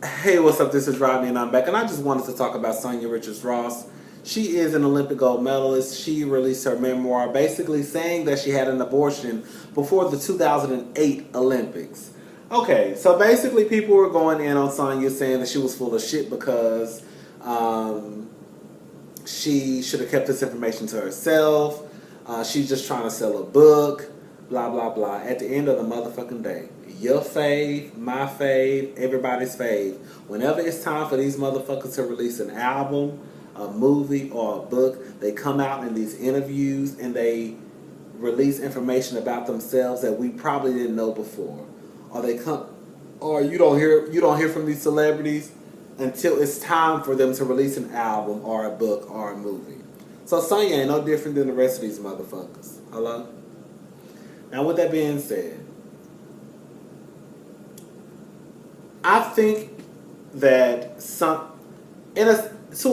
Hey, what's up? This is Rodney, and I'm back. And I just wanted to talk about Sanya Richards Ross. She is an Olympic gold medalist. She released her memoir basically saying that she had an abortion before the 2008 Olympics. Okay, so basically, people were going in on Sanya saying that she was full of shit because she should have kept this information to herself. She's just trying to sell a book, blah, blah, blah. At the end of the motherfucking day, your fave, my fave, everybody's fave. Whenever it's time for these motherfuckers to release an album, a movie, or a book, they come out in these interviews and they release information about themselves that we probably didn't know before. Or they come, or you don't hear from these celebrities until it's time for them to release an album or a book or a movie. So Sonya ain't no different than the rest of these motherfuckers. Hello? Now with that being said, I think that to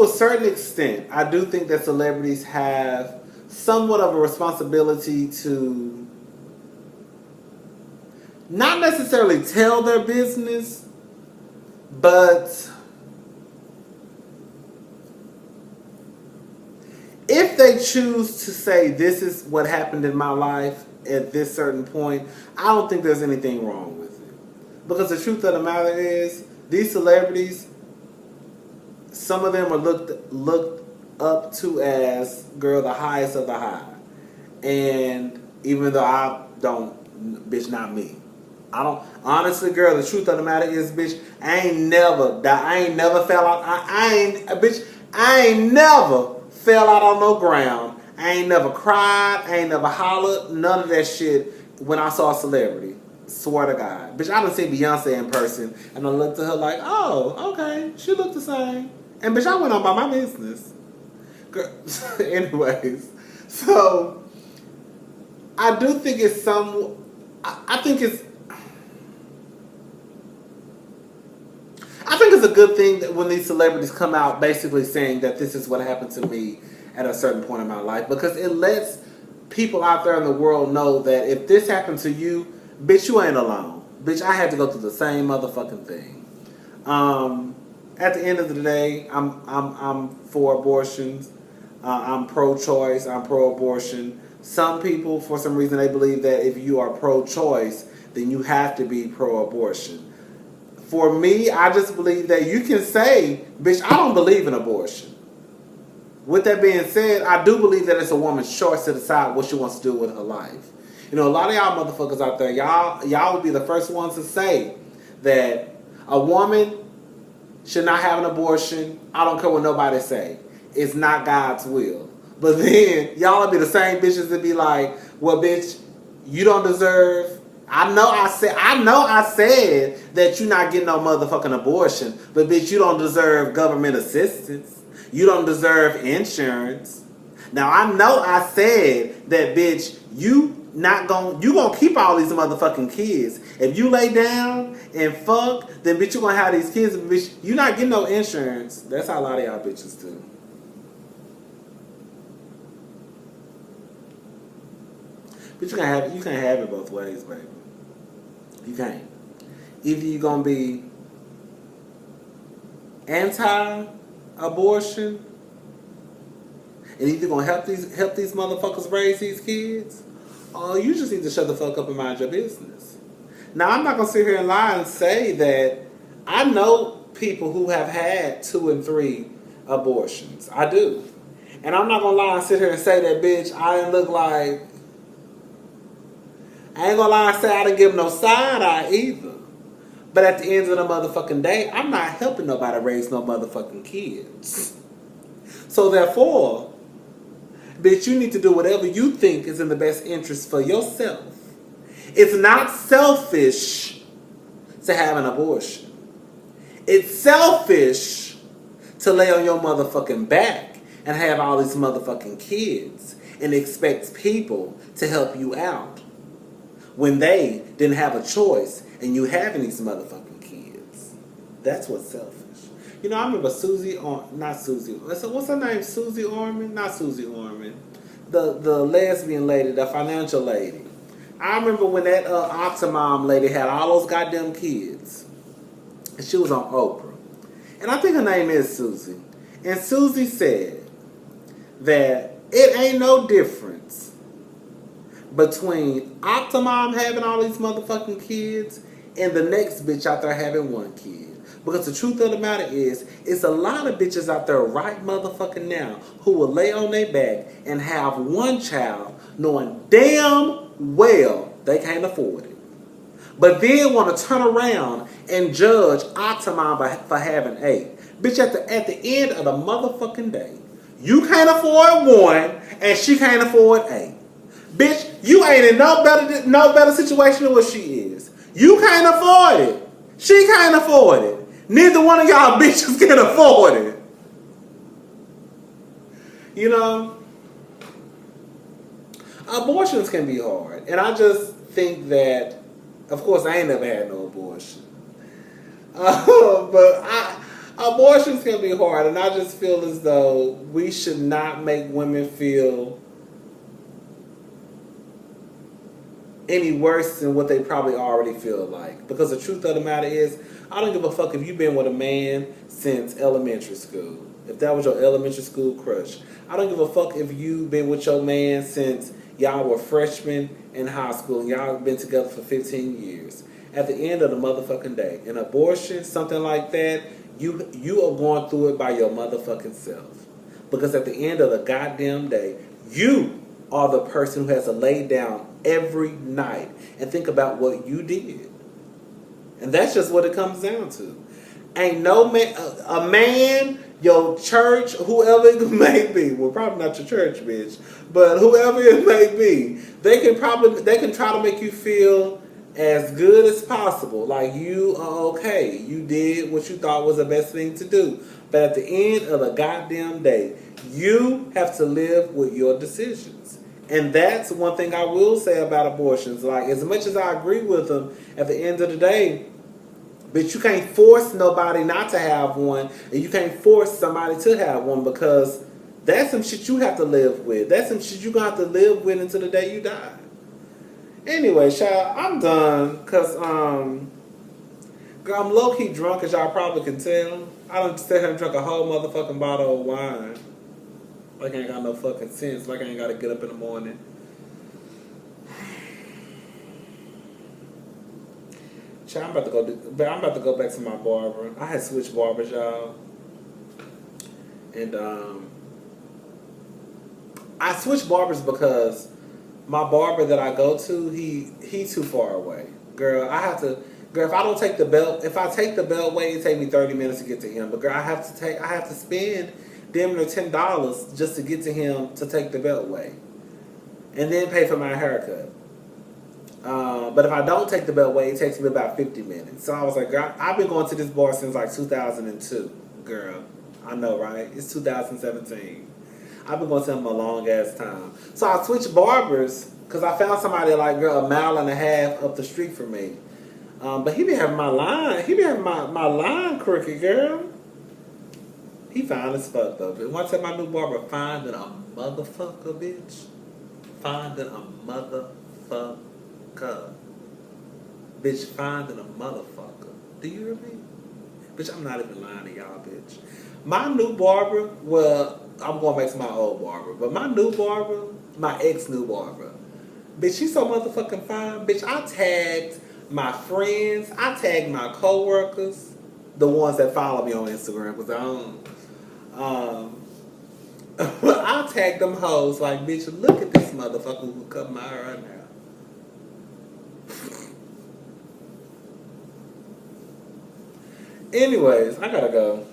a certain extent, I do think that celebrities have somewhat of a responsibility to not necessarily tell their business, but if they choose to say this is what happened in my life at this certain point, I don't think there's anything wrong with it. Because the truth of the matter is, these celebrities, some of them are looked up to as, girl, the highest of the high. And even though I don't, bitch, not me. I don't, honestly, girl, the truth of the matter is, bitch, I ain't never fell out, I ain't never fell out on no ground. I ain't never cried, I ain't never hollered, none of that shit when I saw a celebrity. Swear to God. Bitch, I done seen Beyonce in person, and I looked at her like, oh, okay, she looked the same. And bitch, I went on by my business. Girl, anyways, so I do think it's I think it's a good thing that when these celebrities come out basically saying that this is what happened to me at a certain point in my life, because it lets people out there in the world know that if this happened to you, bitch, you ain't alone. Bitch, I had to go through the same motherfucking thing. At the end of the day, I'm for abortions. I'm pro-choice. I'm pro-abortion. Some people, for some reason, they believe that if you are pro-choice, then you have to be pro-abortion. For me, I just believe that you can say, bitch, I don't believe in abortion. With that being said, I do believe that it's a woman's choice to decide what she wants to do with her life. You know, a lot of y'all motherfuckers out there, y'all would be the first ones to say that a woman should not have an abortion. I don't care what nobody say. It's not God's will. But then y'all will be the same bitches that be like, well, bitch, you don't deserve. I know I said that you're not getting no motherfucking abortion, but bitch, you don't deserve government assistance. You don't deserve insurance. Now I know I said that, bitch, you gonna keep all these motherfucking kids. If you lay down and fuck, then bitch, you gonna have these kids, but bitch, you not getting no insurance. That's how a lot of y'all bitches do. But you can't have it both ways, baby. You can't. Either you're gonna be anti-abortion, and either gonna help these motherfuckers raise these kids, or you just need to shut the fuck up and mind your business. Now, I'm not gonna sit here and lie and say that I know people who have had 2 and 3 abortions. I do. And I'm not gonna lie and sit here and say that, bitch, I ain't gonna lie and say I didn't give them no side eye either. But at the end of the motherfucking day, I'm not helping nobody raise no motherfucking kids. So therefore, bitch, you need to do whatever you think is in the best interest for yourself. It's not selfish to have an abortion. It's selfish to lay on your motherfucking back and have all these motherfucking kids and expect people to help you out when they didn't have a choice and you having these motherfucking kids. That's what's selfish. You know, I remember what's her name? Susie Orman? Not Susie Orman. The lesbian lady, the financial lady. I remember when that Octomom lady had all those goddamn kids. And she was on Oprah. And I think her name is Susie. And Susie said that it ain't no difference between Octomom having all these motherfucking kids and the next bitch out there having one kid. Because the truth of the matter is, it's a lot of bitches out there right motherfucking now who will lay on their back and have one child knowing damn well they can't afford it. But then want to turn around and judge Octomom for having 8. Bitch, at the end of the motherfucking day, you can't afford 1 and she can't afford 8. Bitch, you ain't in no better situation than what she is. You can't afford it. She can't afford it. Neither one of y'all bitches can afford it. You know, abortions can be hard. And I just think that, of course, I ain't never had no abortion. But abortions can be hard. And I just feel as though we should not make women feel any worse than what they probably already feel like. Because the truth of the matter is, I don't give a fuck if you've been with a man since elementary school. If that was your elementary school crush. I don't give a fuck if you've been with your man since y'all were freshmen in high school and y'all been together for 15 years. At the end of the motherfucking day, an abortion, something like that, you are going through it by your motherfucking self. Because at the end of the goddamn day, you are the person who has to lay down every night and think about what you did. And that's just what it comes down to. Ain't no man, a man, your church, whoever it may be, well, probably not your church, bitch, but whoever it may be, they can try to make you feel as good as possible, like you are okay, you did what you thought was the best thing to do. But at the end of the goddamn day, you have to live with your decisions. And that's one thing I will say about abortions. Like, as much as I agree with them, at the end of the day, but you can't force nobody not to have one, and you can't force somebody to have one, because that's some shit you have to live with. That's some shit you're going to have to live with until the day you die. Anyway, child, I'm done, because, girl, I'm low-key drunk, as y'all probably can tell. I done sat here and drunk a whole motherfucking bottle of wine. Like I ain't got no fucking sense. Like I ain't got to get up in the morning. Child, I'm about to go back to my barber. I had switched barbers, y'all. And I switched barbers because my barber that I go to, he too far away. Girl, if I don't take the belt, if I take the beltway, it take me 30 minutes to get to him. But girl, I have to spend damn near $10 just to get to him to take the beltway. And then pay for my haircut. But if I don't take the beltway, it takes me about 50 minutes. So I was like, girl, I've been going to this bar since like 2002. Girl, I know, right? It's 2017. I've been going to him a long ass time. So I switched barbers because I found somebody like, girl, 1.5 miles up the street from me. But he be having my line. He be having my line crooked, girl. He fine as fuck though. But once I my new barber, fine than a motherfucker, bitch. Fine than a motherfucker. Bitch, fine than a motherfucker. Do you hear me? Bitch, I'm not even lying to y'all, bitch. My new barber, well, I'm going back to my old barber, but my new barber, my ex-new barber, bitch, she's so motherfucking fine. Bitch, I tagged my friends, I tagged my coworkers, the ones that follow me on Instagram, because I don't, I tagged them hoes like, bitch, look at this motherfucker who cut my hair right now. Anyways, I gotta go.